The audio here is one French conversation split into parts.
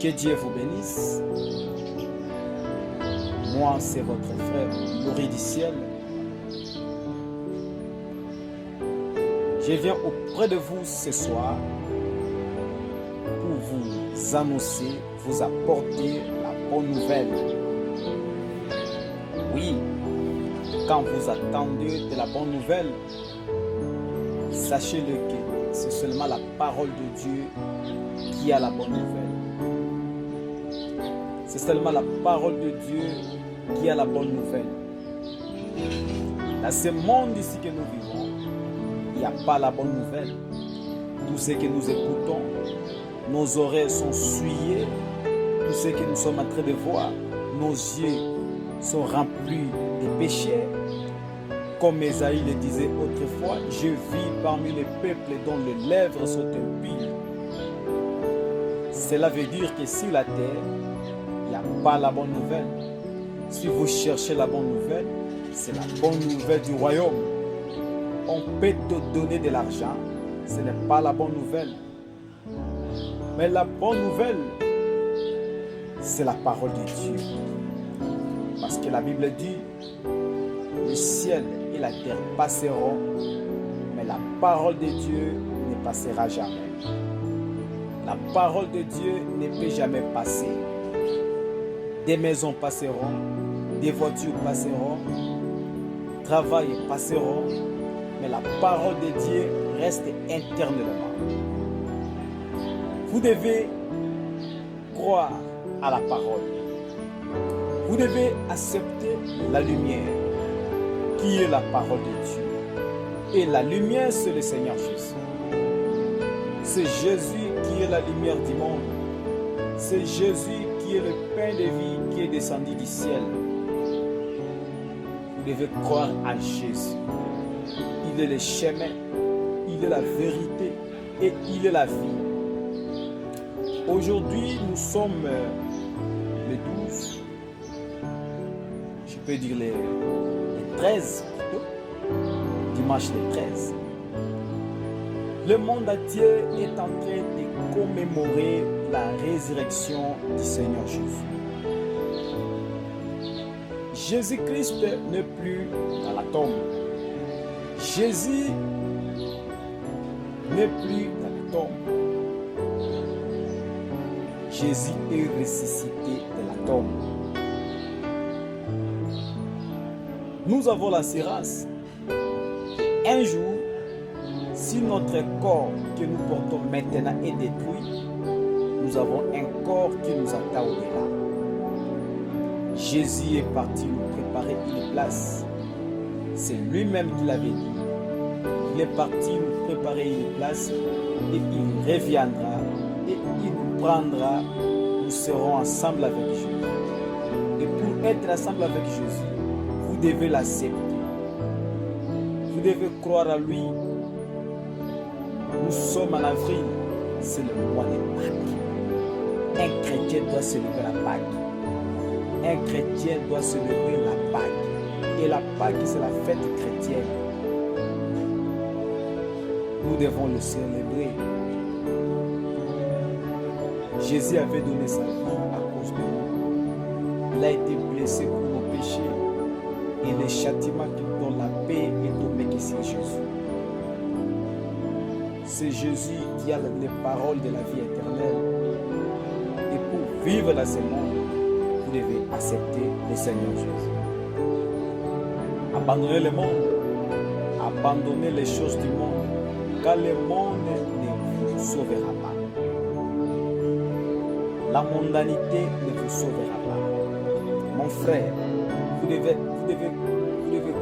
Que Dieu vous bénisse. Moi, c'est votre frère Louris du ciel. Je viens auprès de vous ce soir pour vous annoncer, vous apporter la bonne nouvelle. Oui, quand vous attendez de la bonne nouvelle, sachez-le que c'est seulement la parole de Dieu qui a la bonne nouvelle. C'est seulement la parole de Dieu qui a la bonne nouvelle. Dans ce monde ici que nous vivons, il n'y a pas la bonne nouvelle. Tout ce que nous écoutons, nos oreilles sont souillées. Tout ce que nous sommes en train de voir, nos yeux sont remplis de péchés. Comme Ésaïe le disait autrefois, je vis parmi les peuples dont les lèvres sont impies. Cela veut dire que sur la terre, il n'y a pas la bonne nouvelle. Si vous cherchez la bonne nouvelle, c'est la bonne nouvelle du royaume. On peut te donner de l'argent, ce n'est pas la bonne nouvelle. Mais la bonne nouvelle, c'est la parole de Dieu. Parce que la Bible dit, le ciel et la terre passeront, mais la parole de Dieu ne passera jamais. La parole de Dieu ne peut jamais passer. Des maisons passeront, des voitures passeront, travail passeront, mais la parole de Dieu reste éternellement. Vous devez croire à la parole. Vous devez accepter la lumière, qui est la parole de Dieu. Et la lumière, c'est le Seigneur Jésus. C'est Jésus qui est la lumière du monde. C'est Jésus qui est le pain de vie qui est descendu du ciel. Vous devez croire à Jésus. Il est le chemin, il est la vérité et il est la vie. Aujourd'hui, nous sommes le 12, je peux dire les 13 plutôt, dimanche le 13. Le monde entier est en train de commémorer la résurrection du Seigneur Jésus. Jésus-Christ n'est plus dans la tombe. Jésus n'est plus dans la tombe. Jésus est ressuscité de la tombe. Nous avons l'assurance. Un jour, si notre corps que nous portons maintenant est détruit, nous avons un corps qui nous attend au-delà. Jésus est parti nous préparer une place. C'est lui-même qui l'avait dit. Il est parti nous préparer une place et il reviendra et il nous prendra. Nous serons ensemble avec Jésus. Et pour être ensemble avec Jésus, vous devez l'accepter. Vous devez croire à lui. Nous sommes en avril, c'est le mois de Pâques. Un chrétien doit célébrer la Pâques. Un chrétien doit célébrer la Pâques. Et la Pâques, c'est la fête chrétienne. Nous devons le célébrer. Jésus avait donné sa vie à cause de nous. Il a été blessé pour nos péchés. Et le châtiment qui donne la paix est tombé ici Jésus. C'est Jésus qui a les paroles de la vie éternelle. Et pour vivre dans ce monde, vous devez accepter le Seigneur Jésus. Abandonnez le monde. Abandonnez les choses du monde. Car le monde ne vous sauvera pas. La mondanité ne vous sauvera pas. Mon frère, vous devez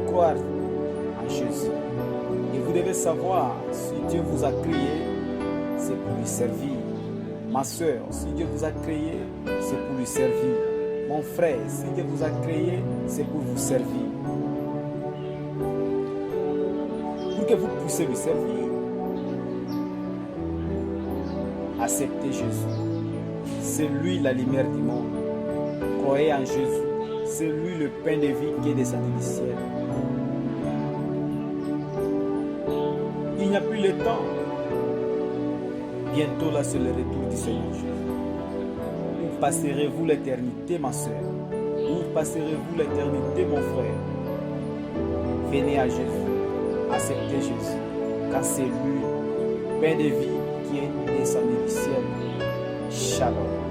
croire en Jésus. Et vous devez savoir, si Dieu vous a créé, c'est pour lui servir. Ma soeur, si Dieu vous a créé, c'est pour lui servir. Mon frère, si Dieu vous a créé, c'est pour vous servir. Pour que vous puissiez lui servir, acceptez Jésus. C'est lui la lumière du monde. Croyez en Jésus. C'est lui le pain de vie qui est descendu du ciel. Il n'y a plus le temps. Bientôt là, c'est le retour du Seigneur Jésus. passerez-vous l'éternité, ma soeur? Où passerez-vous l'éternité, mon frère? Venez à Jésus, acceptez Jésus, car c'est lui, pain de vie, qui est descendu du ciel. Shalom.